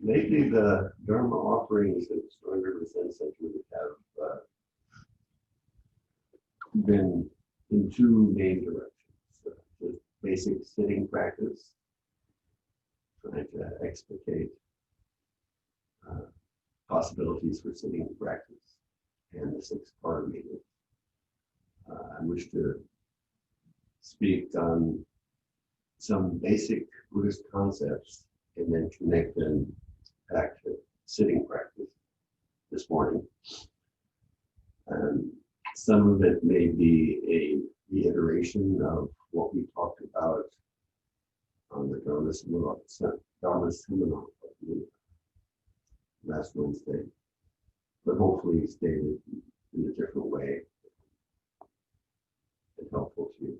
Lately, the Dharma offerings at Stony River Zen Center have been in two main directions. Just basic sitting practice, trying to explicate uh, possibilities for sitting practice, and the sixth part of meeting. I wish to speak on some basic Buddhist concepts and then connect them back to sitting practice this morning. Some of it may be a reiteration of what we talked about on the Dharma seminar last Wednesday, but hopefully stated in a different way and helpful to you.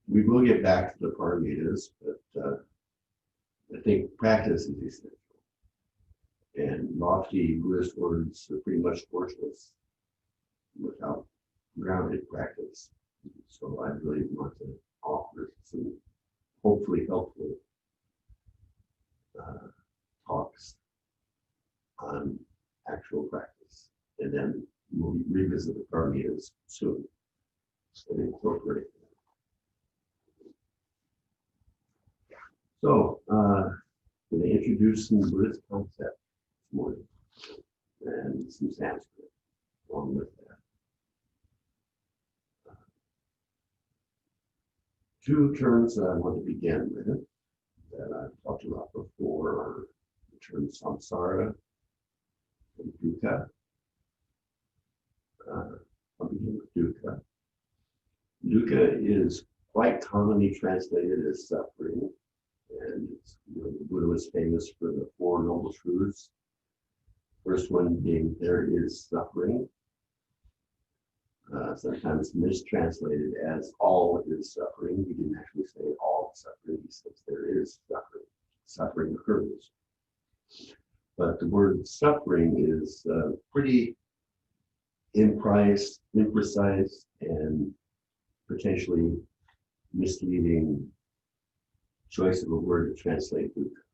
We will get back to the paramitas, but I think practice is essential. And lofty Buddhist words are pretty much worthless without grounded practice. So I really want to offer some hopefully helpful talks on actual practice. And then we'll revisit the paramitas soon and incorporate them. So I'm going to introduce some Buddhist concepts this morning and some Sanskrit along with that. Two terms that I want to begin with that I've talked about before are the terms samsara and dukkha. I'll begin with dukkha. Dukkha is quite commonly translated as suffering, and it's, the Buddha was famous for the Four Noble Truths. First one being there is suffering. Sometimes mistranslated as all is suffering. He didn't actually say all suffering, he says there is suffering. Suffering occurs. But the word suffering is pretty imprecise and potentially misleading choice of a word to translate dukkha.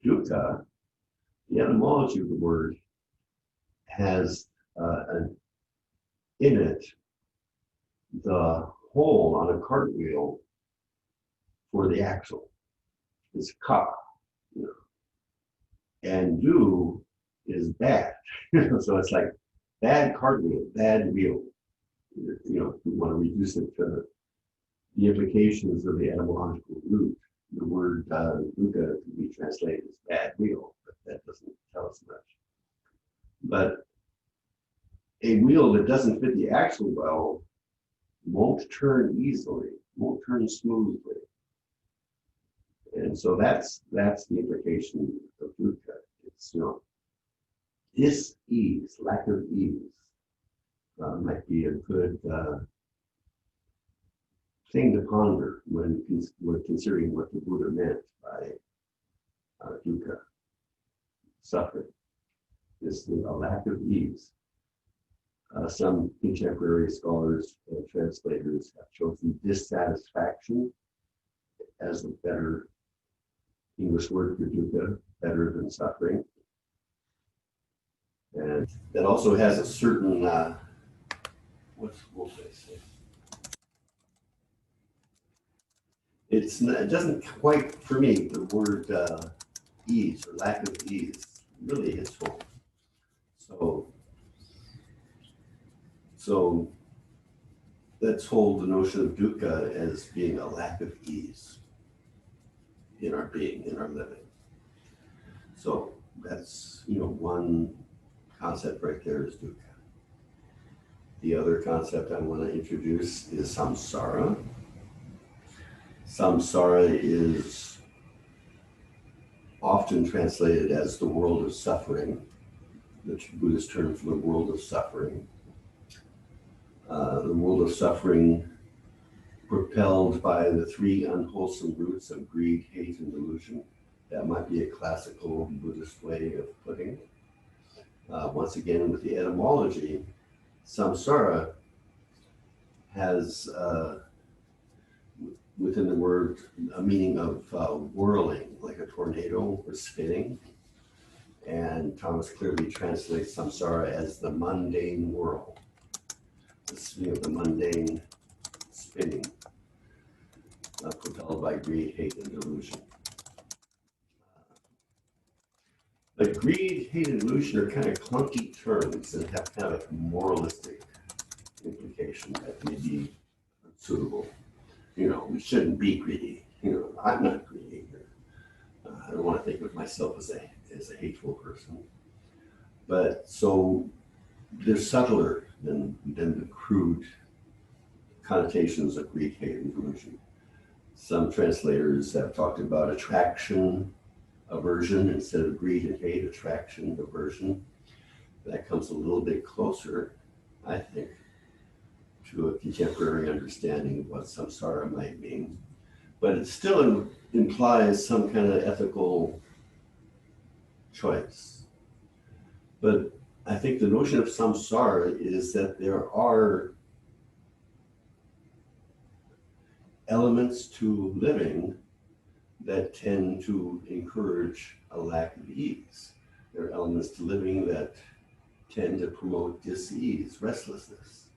Dukkha, the etymology of the word, has in it the hole on a cartwheel for the axle. It's ka, and do is bad. So it's like bad cartwheel, bad wheel. We want to reduce it to the implications of the etymological root. The word dukkha can be translated as bad wheel, but that doesn't tell us much. But a wheel that doesn't fit the axle well won't turn easily, won't turn smoothly. And so that's the implication of dukkha. It's dis-ease, lack of ease, might be a good thing to ponder when considering what the Buddha meant by dukkha, suffering. Is a lack of ease. Some contemporary scholars and translators have chosen dissatisfaction as a better English word for dukkha, better than suffering. And that also has a certain, what will I say? It doesn't quite, for me, the word ease or lack of ease really hits home. So let's hold the notion of dukkha as being a lack of ease in our being, in our living. So that's, one concept right there is dukkha. The other concept I want to introduce is samsara. Samsara is often translated as the world of suffering, the Buddhist term for the world of suffering. The world of suffering propelled by the three unwholesome roots of greed, hate, and delusion. That might be a classical Buddhist way of putting it. Once again, with the etymology, samsara has within the word a meaning of whirling, like a tornado or spinning. And Thomas clearly translates samsara as the mundane whirl, the mundane spinning, propelled by greed, hate, and delusion. But greed, hate, and delusion are kind of clunky terms and have kind of a moralistic implication that may be unsuitable. We shouldn't be greedy. I'm not greedy. I don't want to think of myself as a hateful person. But so they're subtler than the crude connotations of greed, hate, and delusion. Some translators have talked about attraction, aversion, instead of greed and hate, attraction, aversion. That comes a little bit closer, I think, to a contemporary understanding of what samsara might mean. But it still implies some kind of ethical choice. But I think the notion of samsara is that there are elements to living that tend to encourage a lack of ease. There are elements to living that tend to promote dis-ease, restlessness.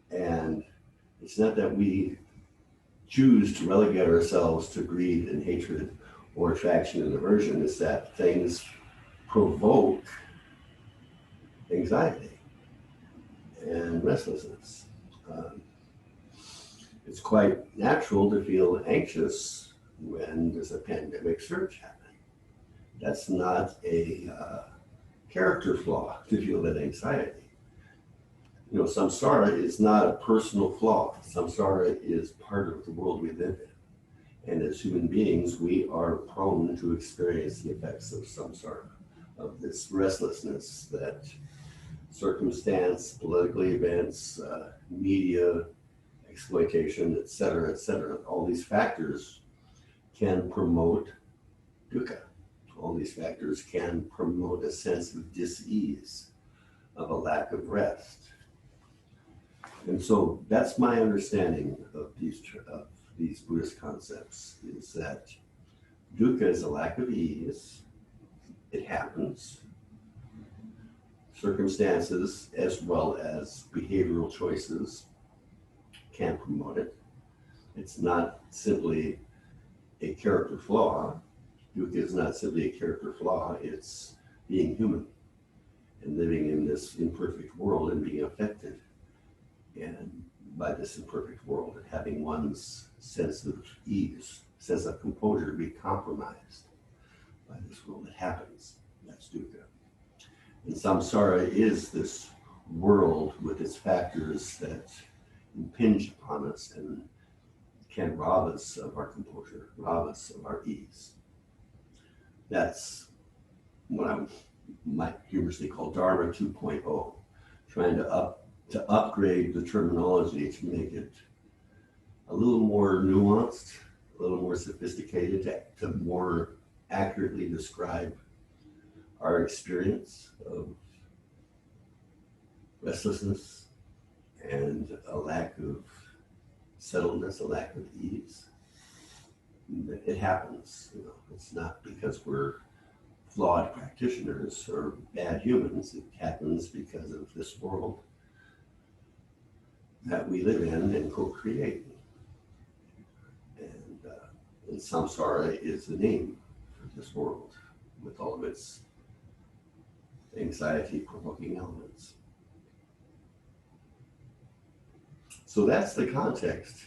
And it's not that we choose to relegate ourselves to greed and hatred or attraction and aversion, it's that things provoke anxiety and restlessness. It's quite natural to feel anxious when there's a pandemic surge happening. That's not a character flaw to feel that anxiety. Samsara is not a personal flaw. Samsara is part of the world we live in. And as human beings, we are prone to experience the effects of samsara, of this restlessness that circumstance, political events, media, exploitation, et cetera, all these factors can promote dukkha. All these factors can promote a sense of dis-ease, of a lack of rest. And so that's my understanding of these Buddhist concepts, is that dukkha is a lack of ease. It happens. Circumstances as well as behavioral choices can promote it. It's not simply a character flaw. Dukkha is not simply a character flaw, it's being human and living in this imperfect world and being affected by this imperfect world and having one's sense of ease, sense of composure be compromised by this world. It happens. That's dukkha. And samsara is this world with its factors that impinge upon us and can rob us of our composure, rob us of our ease. That's what I might humorously call Dharma 2.0, trying to upgrade the terminology to make it a little more nuanced, a little more sophisticated, to more accurately describe our experience of restlessness and a lack of settledness, a lack of ease. It happens, it's not because we're flawed practitioners or bad humans. It happens because of this world that we live in and co-create. And samsara is the name for this world with all of its anxiety-provoking elements. So that's the context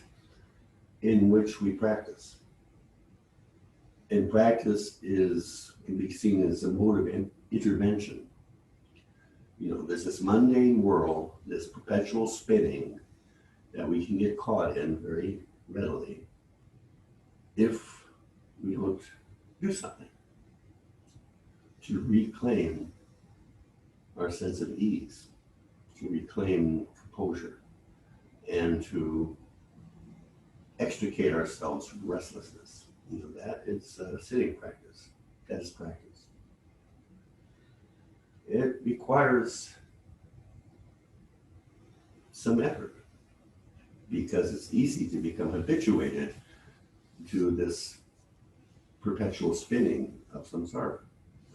in which we practice. And practice can be seen as a mode of intervention. There's this mundane world, this perpetual spinning that we can get caught in very readily if we don't do something to reclaim our sense of ease, to reclaim composure, and to extricate ourselves from restlessness. That is sitting practice. That is practice. It requires some effort. because it's easy to become habituated to this perpetual spinning of samsara,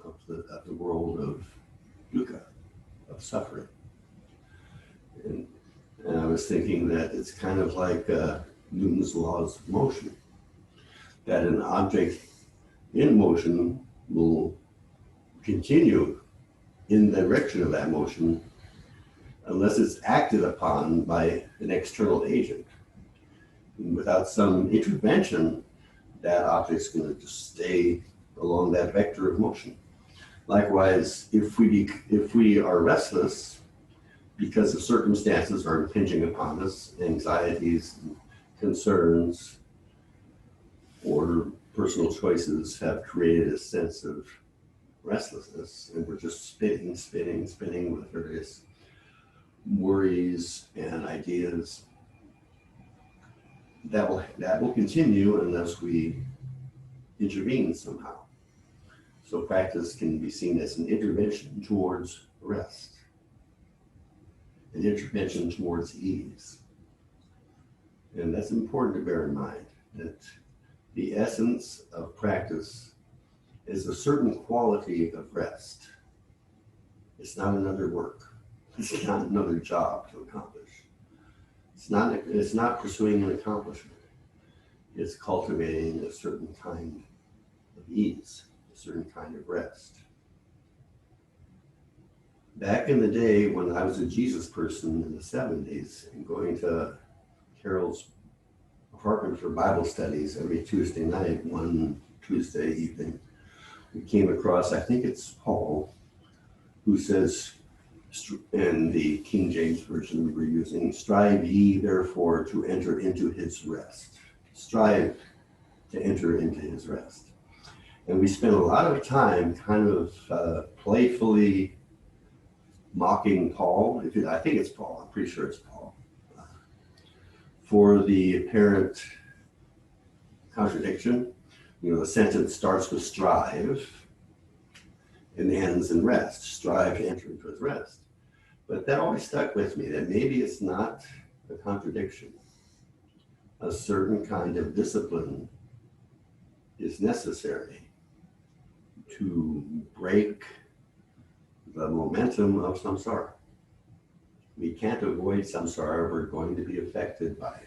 of the world of dukkha, of suffering. And I was thinking that it's kind of like Newton's laws of motion, that an object in motion will continue in the direction of that motion unless it's acted upon by an external agent. And without some intervention, that object's going to just stay along that vector of motion. Likewise, if we are restless because the circumstances are impinging upon us, anxieties, concerns, or personal choices have created a sense of restlessness, and we're just spinning with various worries and ideas, that will continue unless we intervene somehow. So practice can be seen as an intervention towards rest, an intervention towards ease. And that's important to bear in mind, that the essence of practice is a certain quality of rest. It's not another work. It's not another job to accomplish. It's not pursuing an accomplishment. It's cultivating a certain kind of ease, a certain kind of rest. Back in the day when I was a Jesus person in the 70s and going to Carol's apartment for Bible studies every Tuesday night, one Tuesday evening, we came across, I think it's Paul, who says, in the King James Version we were using, strive ye therefore to enter into his rest. Strive to enter into his rest. And we spent a lot of time kind of playfully mocking Paul. I think it's Paul, I'm pretty sure it's Paul, for the apparent contradiction. You know, the sentence starts with strive and ends in rest. Strive to enter into his rest. But that always stuck with me, that maybe it's not a contradiction. A certain kind of discipline is necessary to break the momentum of samsara. We can't avoid samsara. We're going to be affected by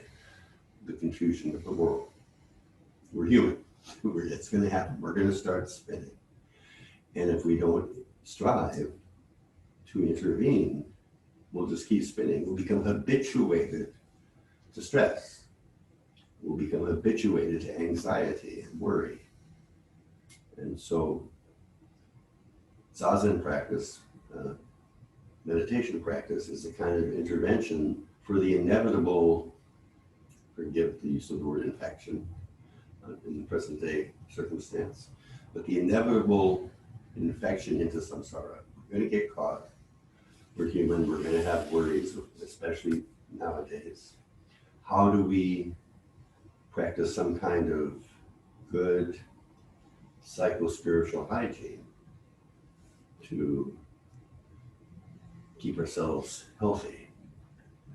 the confusion of the world. We're human. It's going to happen. We're going to start spinning. And if we don't strive to intervene, we'll just keep spinning. We'll become habituated to stress. We'll become habituated to anxiety and worry. And so Zazen practice, meditation practice, is a kind of intervention for the inevitable, forgive the use of the word infection in the present day circumstance, but the inevitable infection into samsara. We're going to get caught. We're human. We're going to have worries, especially nowadays. How do we practice some kind of good psycho-spiritual hygiene to keep ourselves healthy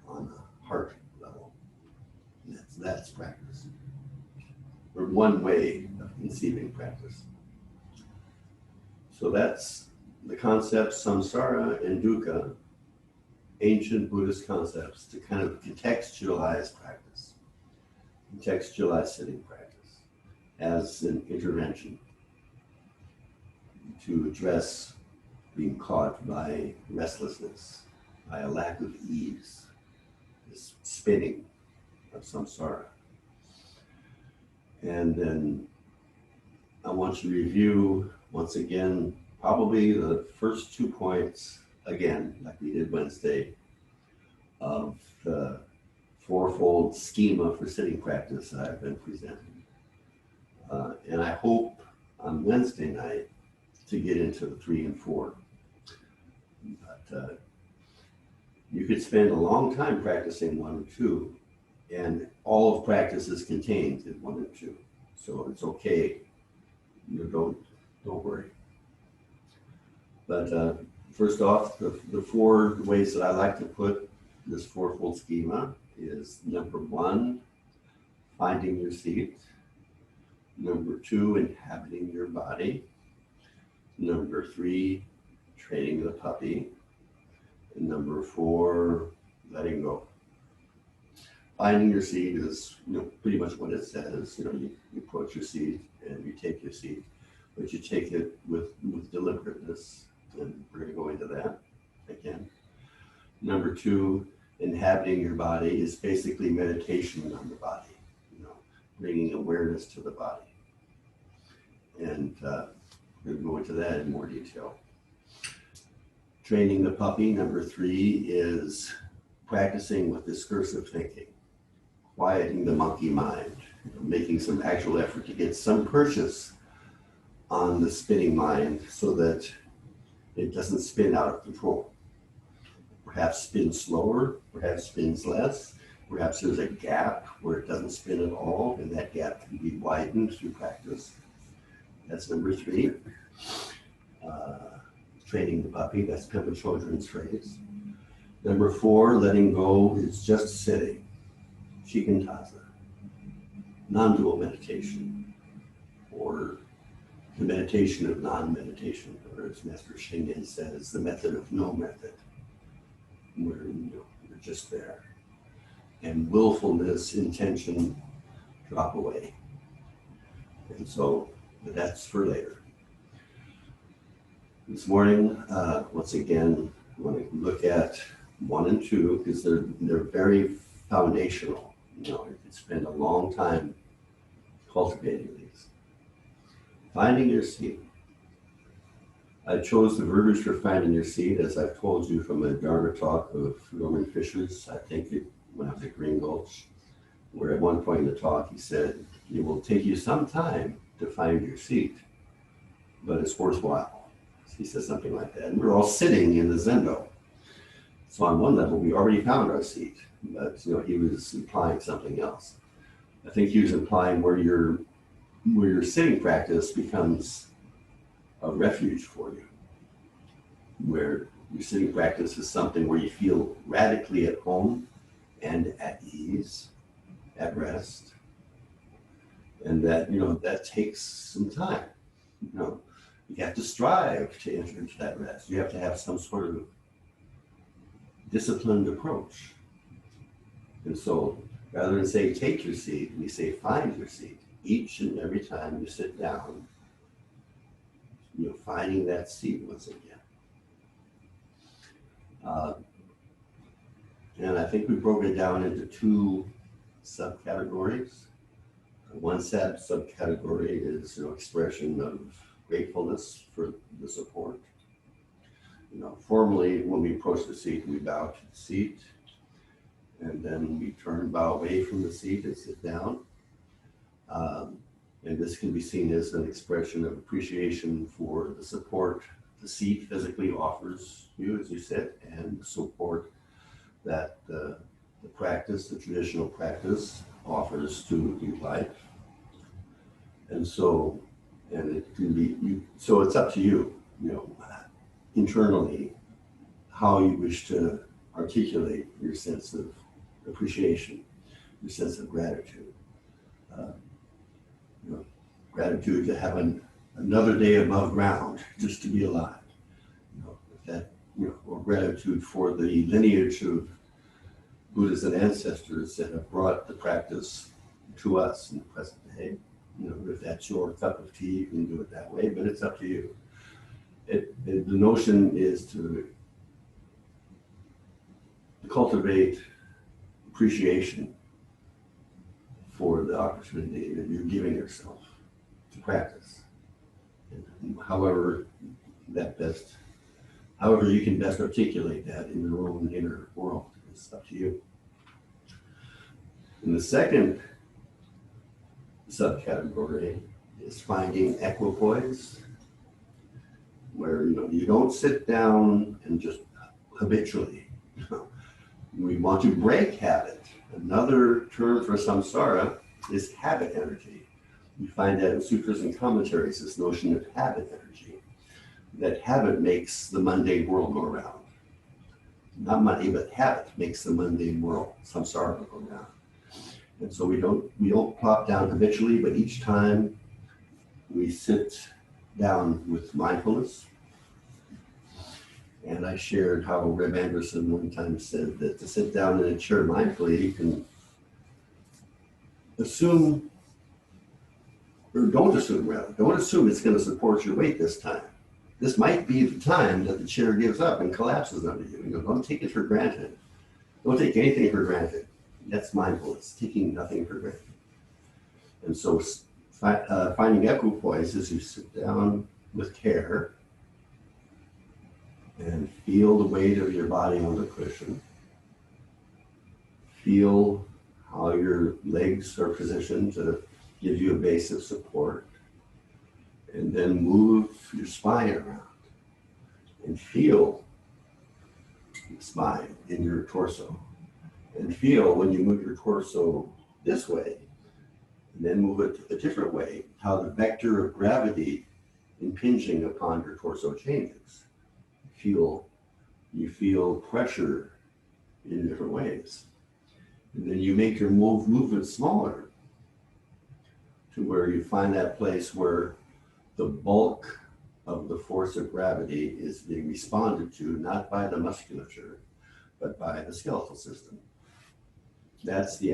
on a heart level? And that's practice. Or one way of conceiving practice. So that's the concept samsara and dukkha, ancient Buddhist concepts to kind of contextualize practice, contextualize sitting practice as an intervention to address being caught by restlessness, by a lack of ease, this spinning of samsara. And then I want to review once again, probably the first 2 points again, like we did Wednesday, of the fourfold schema for sitting practice that I've been presenting. And I hope on Wednesday night to get into the 3 and 4. But you could spend a long time practicing 1 and 2, and all of practice is contained in 1 and 2. So it's okay. Don't worry. But first off, the 4 ways that I like to put this fourfold schema is number one, finding your seat. Number two, inhabiting your body. Number three, training the puppy. And number four, letting go. Finding your seat is, pretty much what it says. You approach your seat and you take your seat, but you take it with deliberateness, and we're going to go into that again. Number two, inhabiting your body is basically meditation on the body, bringing awareness to the body. And we're going to go into that in more detail. Training the puppy, number three, is practicing with discursive thinking, quieting the monkey mind, making some actual effort to get some purchase on the spinning mind so that it doesn't spin out of control. Perhaps spins slower, perhaps spins less, perhaps there's a gap where it doesn't spin at all, and that gap can be widened through practice. That's number three. Training the puppy, that's Pimpa Children's phrase. Number four, letting go, is just sitting, shikantaza, non-dual meditation, or the meditation of non-meditation, or as Master Shingen says, the method of no method, where you're just there. And willfulness, intention, drop away. And so, but that's for later. This morning, once again, I want to look at 1 and 2 because they're very foundational. You could spend a long time cultivating these. Finding your seat. I chose the verbiage for finding your seat, as I've told you, from a Dharma talk of Norman Fisher's, I think when I was at Green Gulch, where at one point in the talk he said, it will take you some time to find your seat, but it's worthwhile. He says something like that. And we're all sitting in the zendo. So on one level, we already found our seat, but he was implying something else. I think he was implying where your sitting practice becomes a refuge for you, where your sitting practice is something where you feel radically at home and at ease, at rest, and that that takes some time. You have to strive to enter into that rest. You have to have some sort of disciplined approach. And so rather than say take your seat, we say find your seat. Each and every time you sit down, finding that seat once again. And I think we broke it down into 2 subcategories. One subcategory is expression of gratefulness for the support. Formally, when we approach the seat, we bow to the seat, and then we bow away from the seat and sit down. And this can be seen as an expression of appreciation for the support the seat physically offers you as you sit, and the support that the traditional practice offers to your life. And so, it can be, so it's up to you, internally, how you wish to articulate your sense of appreciation, your sense of gratitude. Gratitude to have another day above ground, just to be alive. Or gratitude for the lineage of Buddhas and ancestors that have brought the practice to us in the present day. If that's your cup of tea, you can do it that way, but it's up to you. The notion is to cultivate appreciation for the opportunity that you're giving yourself to practice. And however you can best articulate that in your own inner world, it's up to you. And the second subcategory is finding equipoise, where you don't sit down and just habitually. We want to break habit. Another term for samsara is habit energy. You find that in sutras and commentaries, this notion of habit energy, that habit makes the mundane world go round. not money, but habit makes the mundane world, samsara, go down. And so we don't plop down habitually, but each time we sit down with mindfulness. And I shared how Reb Anderson one time said that to sit down in a chair mindfully, you can assume, or don't assume rather, don't assume it's going to support your weight this time. This might be the time that the chair gives up and collapses under you. Don't take it for granted. Don't take anything for granted. That's mindfulness, taking nothing for granted. And so finding equipoise is you sit down with care and feel the weight of your body on the cushion. Feel how your legs are positioned to give you a base of support. And then move your spine around and feel the spine in your torso. And feel when you move your torso this way, and then move it a different way, how the vector of gravity impinging upon your torso changes. You feel pressure in different ways. And then you make your movement smaller to where you find that place where the bulk of the force of gravity is being responded to, not by the musculature, but by the skeletal system. That's the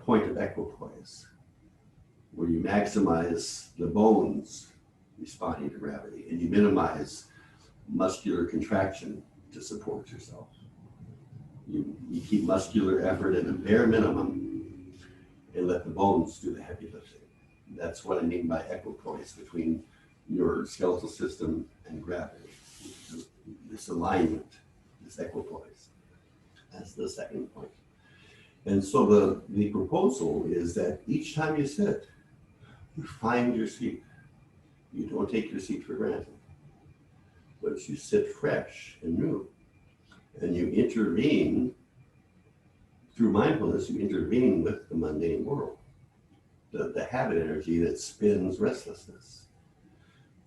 point of equipoise, where you maximize the bones responding to gravity and you minimize muscular contraction to support yourself. You keep muscular effort at a bare minimum and let the bones do the heavy lifting. That's what I mean by equipoise between your skeletal system and gravity. This alignment, this equipoise. That's the second point. And so the proposal is that each time you sit, you find your seat. You don't take your seat for granted, but you sit fresh and new. And you intervene, through mindfulness, you intervene with the mundane world. The habit energy that spins restlessness.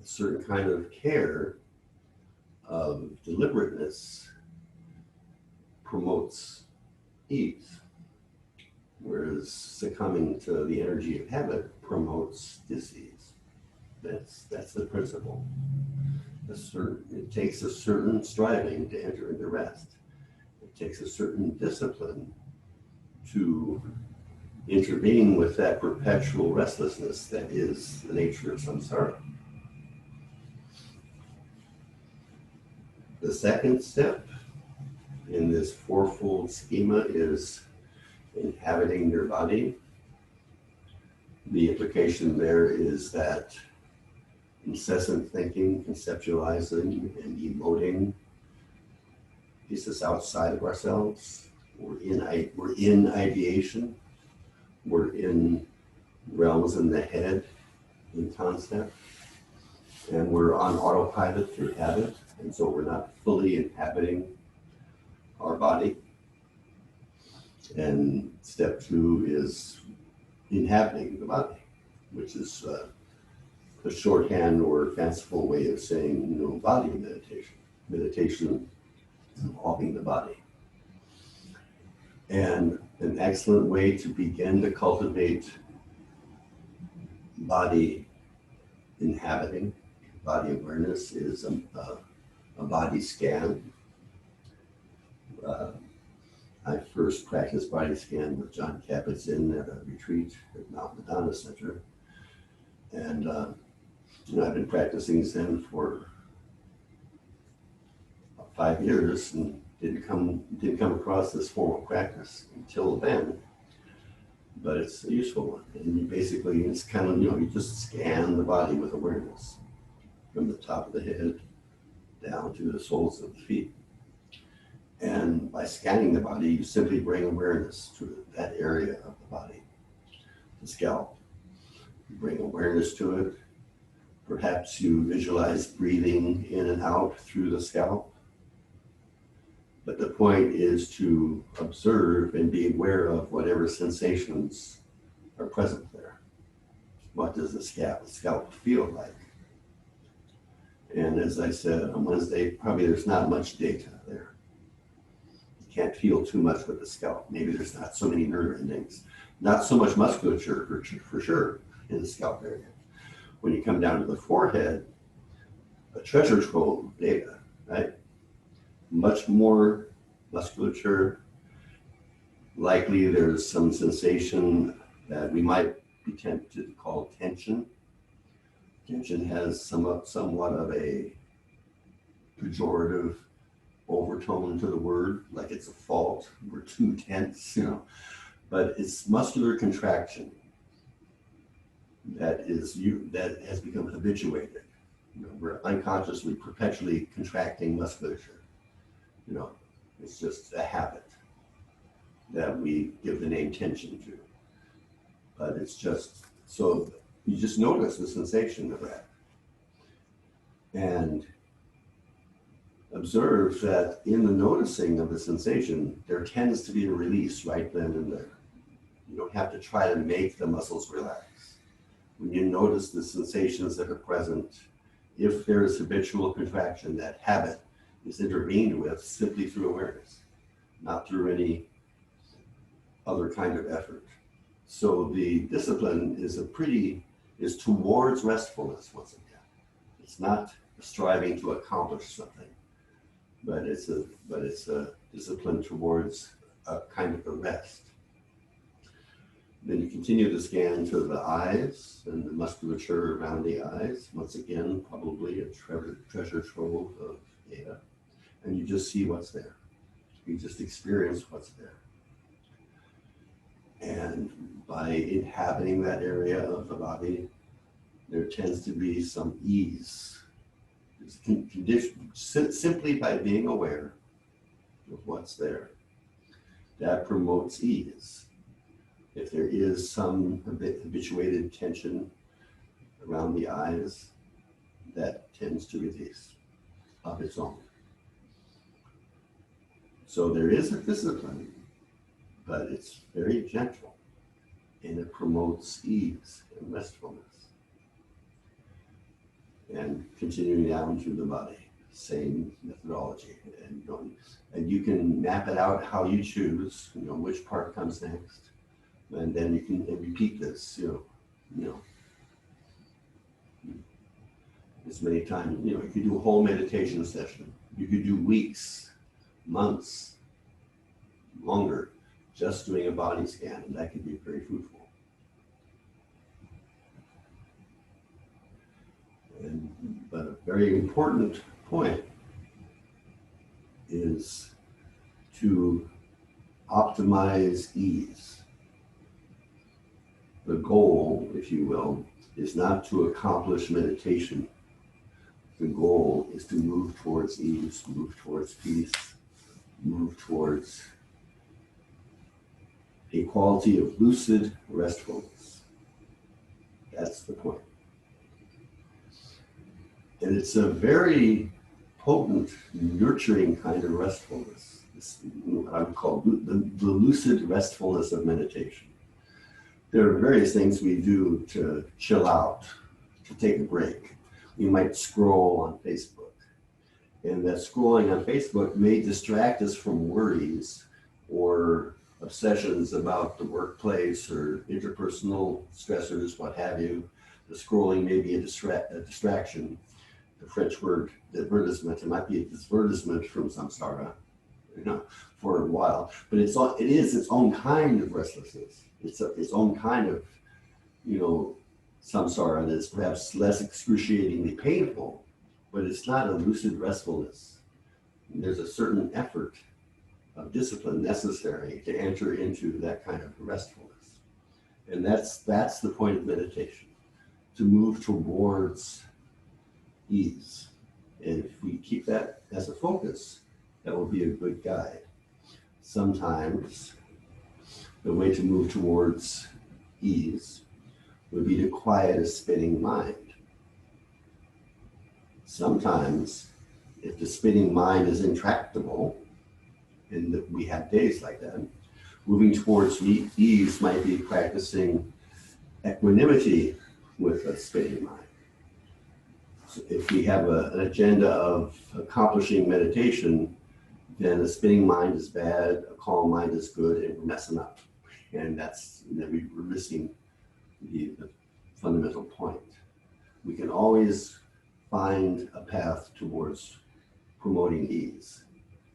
A certain kind of care, of deliberateness, promotes ease, whereas succumbing to the energy of habit promotes dis-ease. That's the principle. It takes a certain striving to enter into rest. It takes a certain discipline to intervene with that perpetual restlessness that is the nature of samsara. The second step in this fourfold schema is inhabiting your body. The implication there is that incessant thinking, conceptualizing, and emoting is this outside of ourselves. We're in ideation. We're in realms in the head, in concept. And we're on autopilot through habit. And so we're not fully inhabiting our body. And step two is inhabiting the body, which is a shorthand or fanciful way of saying, body meditation. Meditation involving the body. And an excellent way to begin to cultivate body inhabiting, body awareness is a body scan. I first practiced body scan with John Kabat-Zinn at a retreat at Mount Madonna Center. And I've been practicing Zen for 5 years and didn't come across this formal practice until then. But it's a useful one. And it's kind of, you just scan the body with awareness from the top of the head down to the soles of the feet. And by scanning the body, you simply bring awareness to that area of the body, the scalp. You bring awareness to it. Perhaps you visualize breathing in and out through the scalp. But the point is to observe and be aware of whatever sensations are present there. What does the scalp feel like? And as I said on Wednesday, probably there's not much data there. can't feel too much with the scalp. Maybe there's not so many nerve endings, not so much musculature for sure in the scalp area. When you come down to the forehead, a treasure trove of data, right? Much more musculature. Likely there's some sensation that we might be tempted to call tension. Tension has somewhat of a pejorative overtone to the word, like it's a fault, we're too tense, but it's muscular contraction that has become habituated. We're unconsciously, perpetually contracting musculature. It's just a habit that we give the name tension to. But it's just, so you just notice the sensation of that. And observe that in the noticing of the sensation, there tends to be a release right then and there. You don't have to try to make the muscles relax. When you notice the sensations that are present, if there is habitual contraction, that habit is intervened with simply through awareness, not through any other kind of effort. So the discipline is towards restfulness once again. It's not striving to accomplish something, but it's a discipline towards a kind of a rest. Then you continue to scan to the eyes and the musculature around the eyes. Once again, probably a treasure trove of data. And you just see what's there. You just experience what's there. And by inhabiting that area of the body, there tends to be some ease. Simply by being aware of what's there, that promotes ease. If there is some habituated tension around the eyes, that tends to release of its own. So there is a discipline, but it's very gentle, and it promotes ease and restfulness. And continuing down through the body, same methodology. And you can map it out how you choose, which part comes next. And then you can repeat this, as many times. You could do a whole meditation session. You could do weeks, months, longer, just doing a body scan, and that could be very fruitful. But a very important point is to optimize ease. The goal, if you will, is not to accomplish meditation. The goal is to move towards ease, move towards peace, move towards a quality of lucid restfulness. That's the point. And it's a very potent, nurturing kind of restfulness. It's what I would call the lucid restfulness of meditation. There are various things we do to chill out, to take a break. We might scroll on Facebook. And that scrolling on Facebook may distract us from worries or obsessions about the workplace or interpersonal stressors, what have you. The scrolling may be a distraction. The French word divertissement, it might be a divertissement from samsara, for a while. But it is its own kind of restlessness. It's its own kind of, samsara that is perhaps less excruciatingly painful, but it's not a lucid restfulness. There's a certain effort of discipline necessary to enter into that kind of restfulness. And that's the point of meditation, to move towards ease. And if we keep that as a focus, that will be a good guide. Sometimes the way to move towards ease would be to quiet a spinning mind. Sometimes, if the spinning mind is intractable, and we have days like that, moving towards ease might be practicing equanimity with a spinning mind. So if we have an agenda of accomplishing meditation, then a spinning mind is bad, a calm mind is good, and we're messing up. And that's, we're missing the fundamental point. We can always find a path towards promoting ease,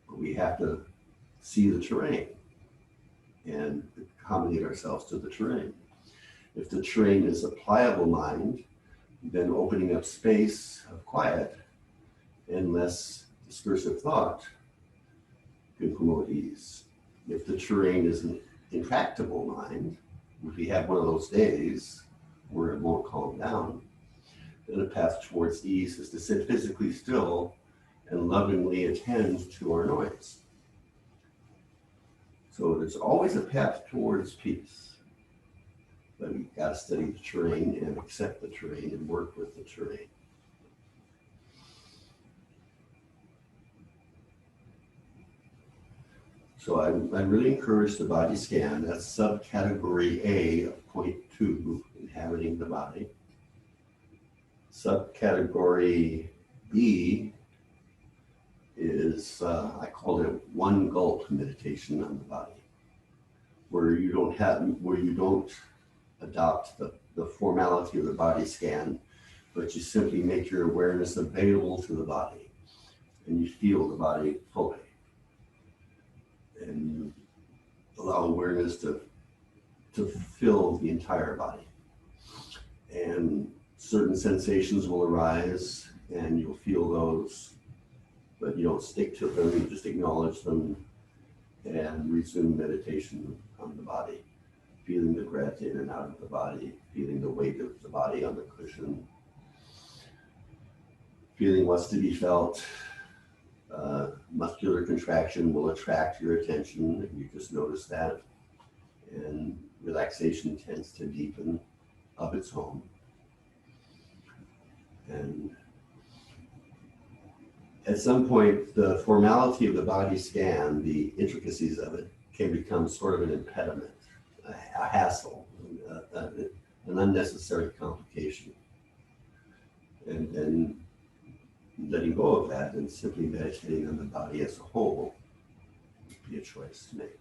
but we have to see the terrain and accommodate ourselves to the terrain. If the terrain is a pliable mind, then opening up space of quiet and less discursive thought can promote ease. If the terrain is an intractable mind, if we have one of those days where it won't calm down, then a path towards ease is to sit physically still and lovingly attend to our noise. So there's always a path towards peace, but we've got to study the terrain and accept the terrain and work with the terrain. So I really encourage the body scan. That's subcategory A of point 2, inhabiting the body. Subcategory B is, I call it one gulp meditation on the body, where you don't adopt the formality of the body scan, but you simply make your awareness available to the body, and you feel the body fully. And you allow awareness to fill the entire body. And certain sensations will arise, and you'll feel those, but you don't stick to them, you just acknowledge them and resume meditation on the body, feeling the breath in and out of the body, feeling the weight of the body on the cushion, feeling what's to be felt. Muscular contraction will attract your attention, and you just notice that, and relaxation tends to deepen of its own. And at some point, the formality of the body scan, the intricacies of it, can become sort of an impediment, a hassle, an unnecessary complication. And then letting go of that and simply meditating on the body as a whole would be a choice to make.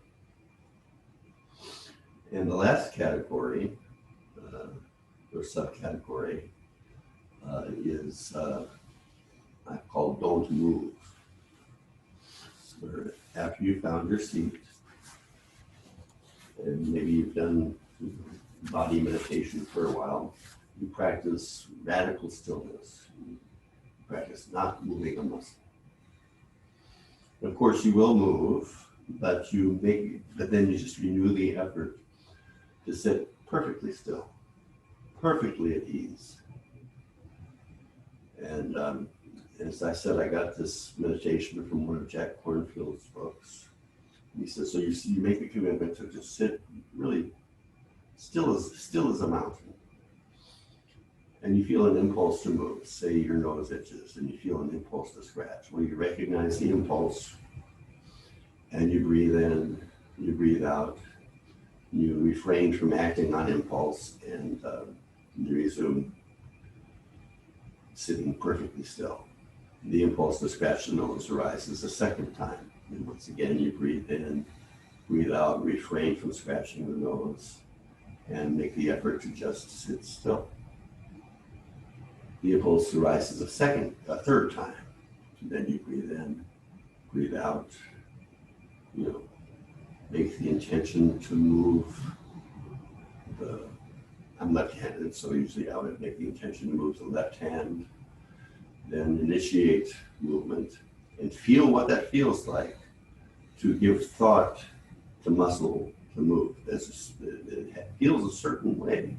And the last category, or subcategory, is I call don't move. Where after you found your seat, and maybe you've done body meditation for a while, you practice radical stillness. Practice not moving a muscle. Of course, you will move, but then you just renew the effort to sit perfectly still, perfectly at ease. And as I said, I got this meditation from one of Jack Kornfield's books. He says, so you make a commitment to just sit really still as a mountain. And you feel an impulse to move, say your nose itches, and you feel an impulse to scratch. Well, you recognize the impulse, and you breathe in, you breathe out, you refrain from acting on impulse, and you resume sitting perfectly still. The impulse to scratch the nose arises a second time. And once again, you breathe in, breathe out, refrain from scratching the nose, and make the effort to just sit still. The impulse arises a third time. And then you breathe in, breathe out, make the intention to move I'm left-handed, so usually I would make the intention to move the left hand, then initiate movement and feel what that feels like to give thought to muscle to move. It feels a certain way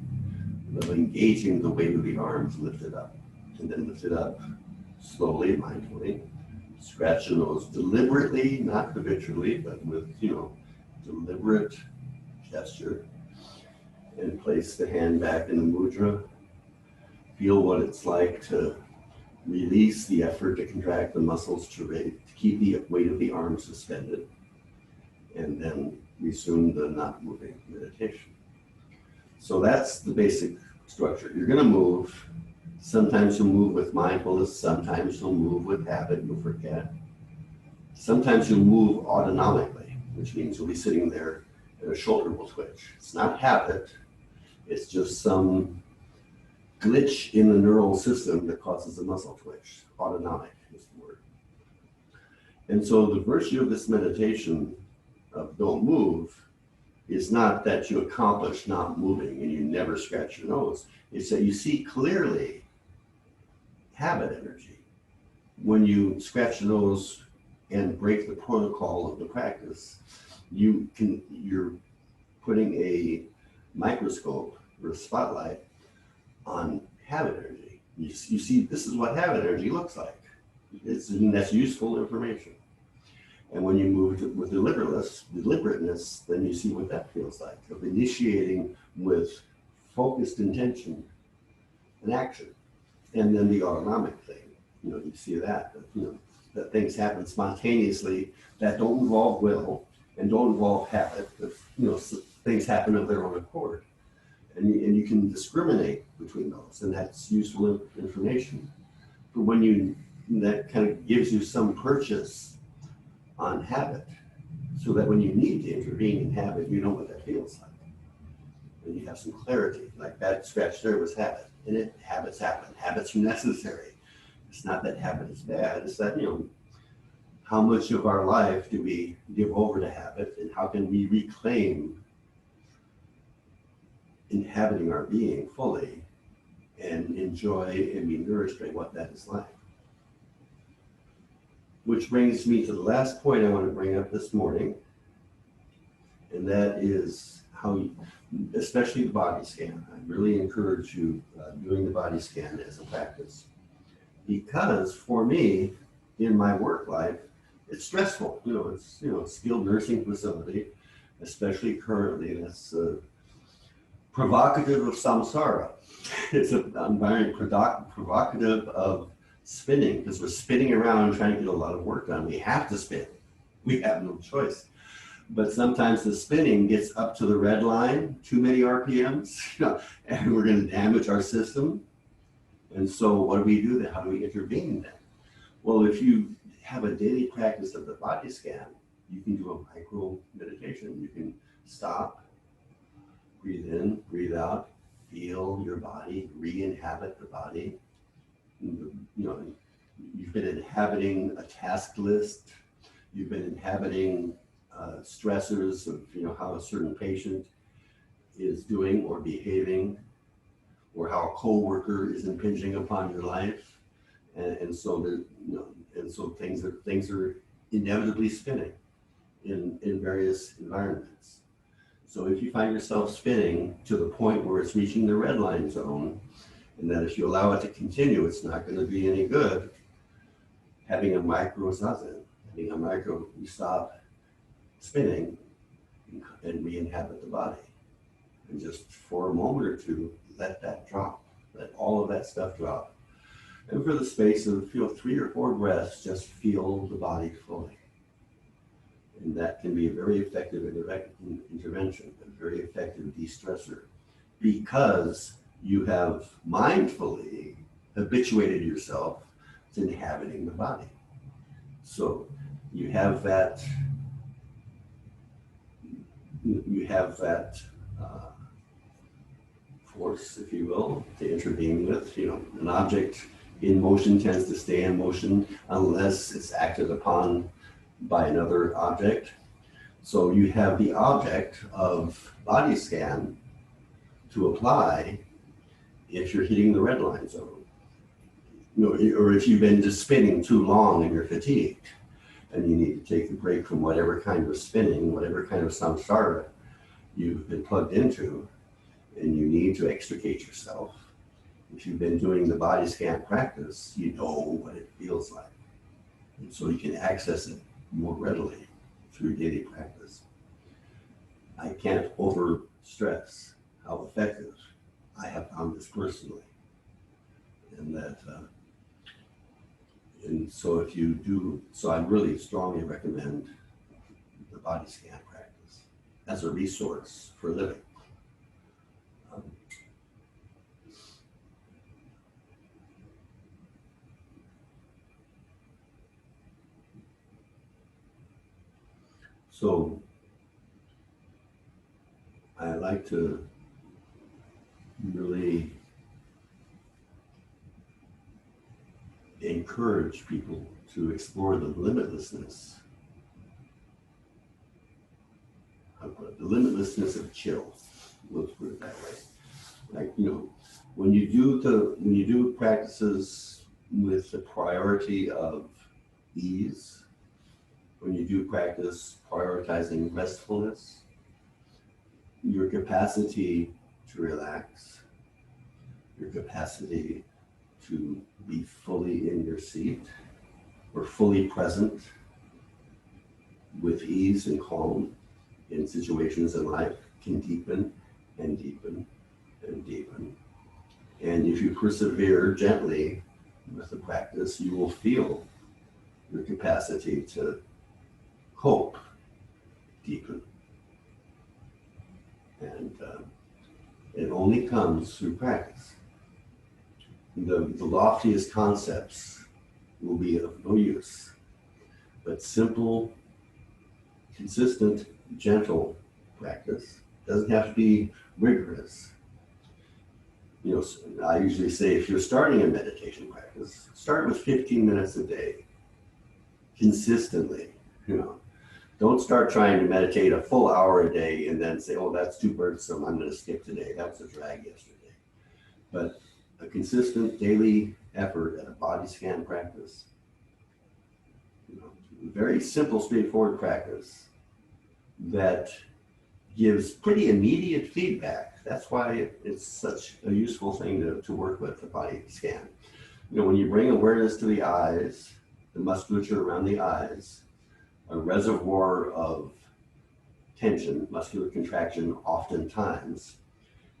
of engaging the weight of the arms lifted up, and then lift it up slowly, mindfully. Scratch the nose deliberately, not habitually, but with deliberate gesture, and place the hand back in the mudra. Feel what it's like to release the effort to contract the muscles to keep the weight of the arms suspended, and then resume the not moving meditation. So that's the basic structure. You're going to move. Sometimes you'll move with mindfulness, sometimes you'll move with habit, you'll forget. Sometimes you'll move autonomically, which means you'll be sitting there and a shoulder will twitch. It's not habit, it's just some glitch in the neural system that causes a muscle twitch. Autonomic is the word. And so the virtue of this meditation of don't move is not that you accomplish not moving and you never scratch your nose. It's that you see clearly habit energy. When you scratch your nose and break the protocol of the practice, you're putting a microscope or a spotlight on habit energy. You see, this is what habit energy looks like. That's useful information. And when you move with deliberateness, then you see what that feels like, of initiating with focused intention and action. And then the autonomic thing, you see that things happen spontaneously that don't involve will and don't involve habit, but things happen of their own accord. And you can discriminate between those, and that's useful information. But that kind of gives you some purchase on habit, so that when you need to intervene in habit, you know what that feels like. And you have some clarity, like that scratch there was habit, and habits happen. Habits are necessary. It's not that habit is bad, it's that, how much of our life do we give over to habit, and how can we reclaim inhabiting our being fully and enjoy and be nourished by what that is like. Which brings me to the last point I want to bring up this morning, and that is how, especially the body scan. I really encourage you doing the body scan as a practice, because for me, in my work life, it's stressful. It's skilled nursing facility, especially currently. That's provocative of samsara. I'm very provocative of spinning, because we're spinning around trying to get a lot of work done. We have to spin. We have no choice. But sometimes the spinning gets up to the red line, too many RPMs, and we're going to damage our system. And so what do we do then? How do we intervene then? Well, if you have a daily practice of the body scan, you can do a micro meditation. You can stop, breathe in, breathe out, feel your body, re-inhabit the body. You've been inhabiting a task list. You've been inhabiting stressors of how a certain patient is doing or behaving, or how a coworker is impinging upon your life, and so things are inevitably spinning in various environments. So if you find yourself spinning to the point where it's reaching the red line zone, and that if you allow it to continue, it's not going to be any good, having a micro zazen, you stop spinning and re-inhabit the body. And just for a moment or two, let that drop, let all of that stuff drop. And for the space of 3 or 4 breaths, just feel the body fully. And that can be a very effective intervention, a very effective de-stressor, because you have mindfully habituated yourself to inhabiting the body. So you have that force, if you will, to intervene with. An object in motion tends to stay in motion unless it's acted upon by another object. So you have the object of body scan to apply if you're hitting the red line zone, or if you've been just spinning too long and you're fatigued and you need to take a break from whatever kind of spinning, whatever kind of samsara you've been plugged into, and you need to extricate yourself. If you've been doing the body scan practice, you know what it feels like. And so you can access it more readily through daily practice. I can't over stress how effective I have found this personally. And so if you do, so I really strongly recommend the body scan practice as a resource for living. So I like to really encourage people to explore the limitlessness of chill. Let's put it that way. Like, when you do practices with the priority of ease, when you do practice prioritizing restfulness, your capacity to relax, your capacity to be fully in your seat or fully present with ease and calm in situations in life can deepen and deepen and deepen. And if you persevere gently with the practice, you will feel your capacity to cope deepen. And it only comes through practice. The loftiest concepts will be of no use, but simple, consistent, gentle practice doesn't have to be rigorous. I usually say if you're starting a meditation practice, start with 15 minutes a day, consistently. Don't start trying to meditate a full hour a day and then say, oh, that's too burdensome, I'm going to skip today. That was a drag yesterday. But a consistent daily effort at a body scan practice, very simple, straightforward practice that gives pretty immediate feedback. That's why it's such a useful thing to work with, the body scan. When you bring awareness to the eyes, the musculature around the eyes, a reservoir of tension, muscular contraction oftentimes,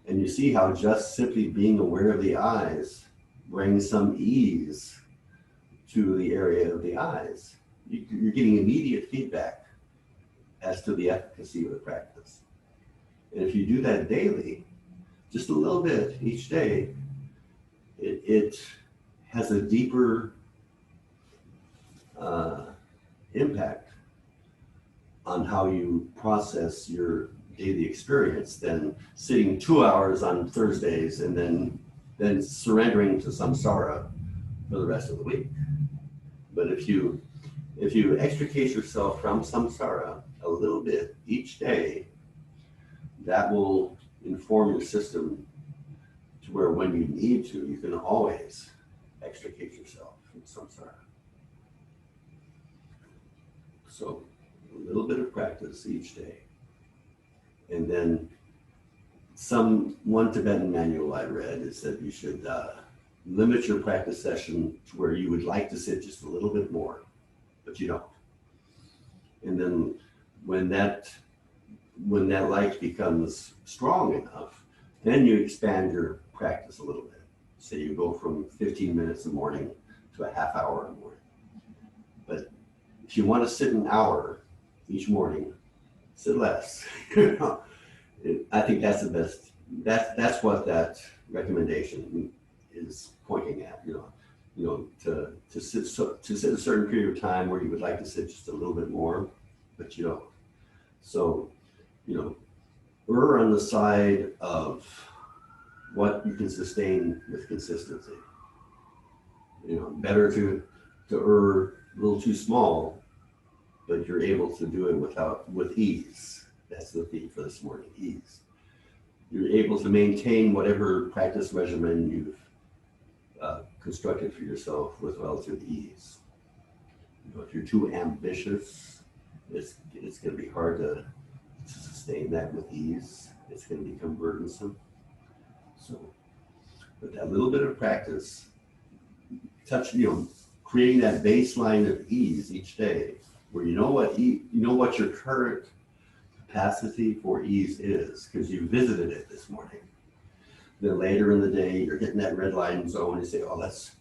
and you see how just simply being aware of the eyes brings some ease to the area of the eyes. You're getting immediate feedback as to the efficacy of the practice. And if you do that daily, just a little bit each day, it has a deeper impact on how you process your daily experience than sitting 2 hours on Thursdays and then surrendering to samsara for the rest of the week. But if you extricate yourself from samsara a little bit each day, that will inform your system to where when you need to, you can always extricate yourself from samsara. So a little bit of practice each day. And then one Tibetan manual I read is that you should limit your practice session to where you would like to sit just a little bit more, but you don't. And then when that light becomes strong enough, then you expand your practice a little bit. So you go from 15 minutes in the morning to a half hour in the morning. But if you want to sit an hour each morning, sit less. I think that's the best. That's what that recommendation is pointing at. To sit a certain period of time where you would like to sit just a little bit more, but you don't. So, err on the side of what you can sustain with consistency. Better to err a little too small, but you're able to do it with ease. That's the theme for this morning, ease. You're able to maintain whatever practice regimen you've constructed for yourself with relative ease. If you're too ambitious, it's going to be hard to sustain that with ease. It's going to become burdensome. So, with that little bit of practice, creating that baseline of ease each day, where you know what your current capacity for ease is, because you visited it this morning. Then later in the day, you're hitting that red line zone and you say, oh, let's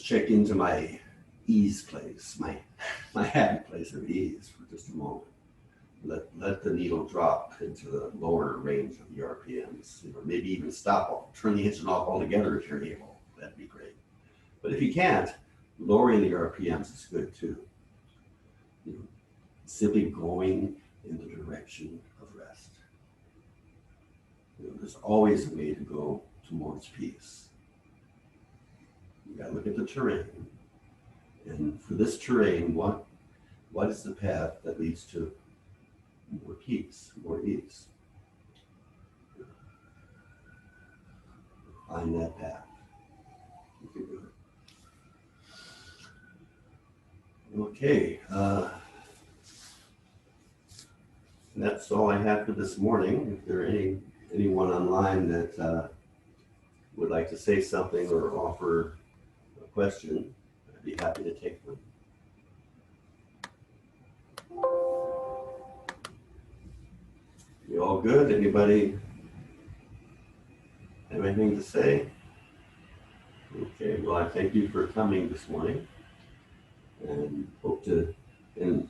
check into my ease place, my happy place of ease for just a moment. Let the needle drop into the lower range of the RPMs. Maybe even stop, turn the engine off altogether if you're able. That'd be great. But if you can't, lowering the RPMs is good too. simply going in the direction of rest. There's always a way to go towards peace. You gotta look at the terrain. And for this terrain, what is the path that leads to more peace, more ease? Find that path. You can do it. Okay. That's all I have for this morning. If there are anyone online that would like to say something or offer a question, I'd be happy to take them. You all good? Anybody have anything to say? Okay, well, I thank you for coming this morning and hope to, and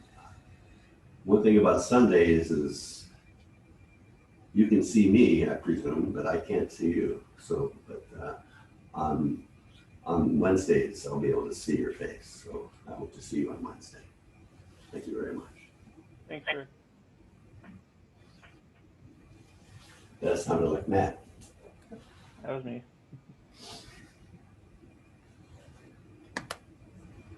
one thing about Sundays is you can see me, I presume, but I can't see you. So, but on Wednesdays, I'll be able to see your face. So I hope to see you on Wednesday. Thank you very much. Thanks, Rick. That sounded like Matt. That was me.